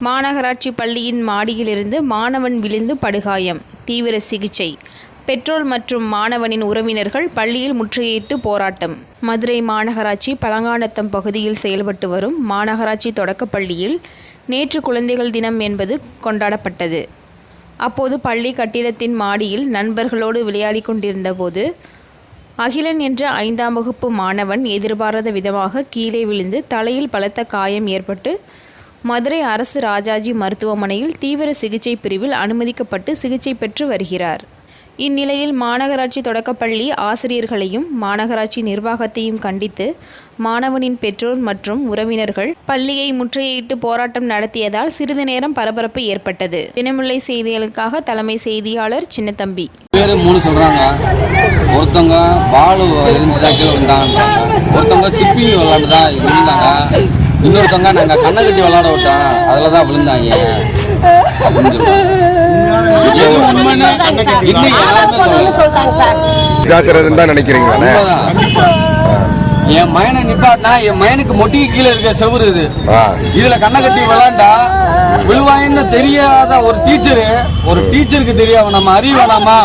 மாநகராட்சி பள்ளியின் மாடியிலிருந்து மாணவன் விழுந்து படுகாயம், தீவிர சிகிச்சை. பெற்றோர் மற்றும் மாணவனின் உறவினர்கள் பள்ளியில் முற்றுகையிட்டு போராட்டம். மதுரை மாநகராட்சி பழங்காநத்தம் பகுதியில் செயல்பட்டு வரும் மாநகராட்சி தொடக்கப்பள்ளியில் நேற்று குழந்தைகள் தினம் என்பது கொண்டாடப்பட்டது. அப்போது பள்ளி கட்டிடத்தின் மாடியில் நண்பர்களோடு விளையாடி கொண்டிருந்த போது அகிலன் என்ற 5ஆம் வகுப்பு மாணவன் எதிர்பாராத விதமாக கீழே விழுந்து தலையில் பலத்த காயம் ஏற்பட்டு மதுரை அரசு ராஜாஜி மருத்துவமனையில் தீவிர சிகிச்சை பிரிவில் அனுமதிக்கப்பட்டு சிகிச்சை பெற்று வருகிறார். இந்நிலையில் மாநகராட்சி தொடக்கப்பள்ளி ஆசிரியர்களையும் மாநகராட்சி நிர்வாகத்தையும் கண்டித்து மாணவனின் பெற்றோர் மற்றும் உறவினர்கள் பள்ளியை முற்றுகையிட்டு போராட்டம் நடத்தியதால் சிறிது நேரம் பரபரப்பு ஏற்பட்டது. தினமுல்லை செய்திகளுக்காக தலைமை செய்தியாளர் சின்னத்தம்பி. பேர் 3 சொல்றாங்க. ஒருத்தவங்க பால் இருந்துதான் கீழே விழுந்தாங்க, ஒருத்தவங்க சிப்பி விளையாண்டுதான் விழுந்தாங்க, இன்னொருத்தவங்க நாங்க கண்ணை கட்டி விளையாட விட்டோம் அதுலதான் விழுந்தாங்க அப்படின்னு சொல்றாங்க. என் மயனை நிப்பாட்டினா என் மயனுக்கு மொட்டிக்கு கீழே இருக்க செவுரு இதுல கண்ணை கட்டி விளையாண்டா விழுவாயின்னு தெரியாத ஒரு டீச்சருக்கு தெரிய நம்ம அறிய வேணாமா?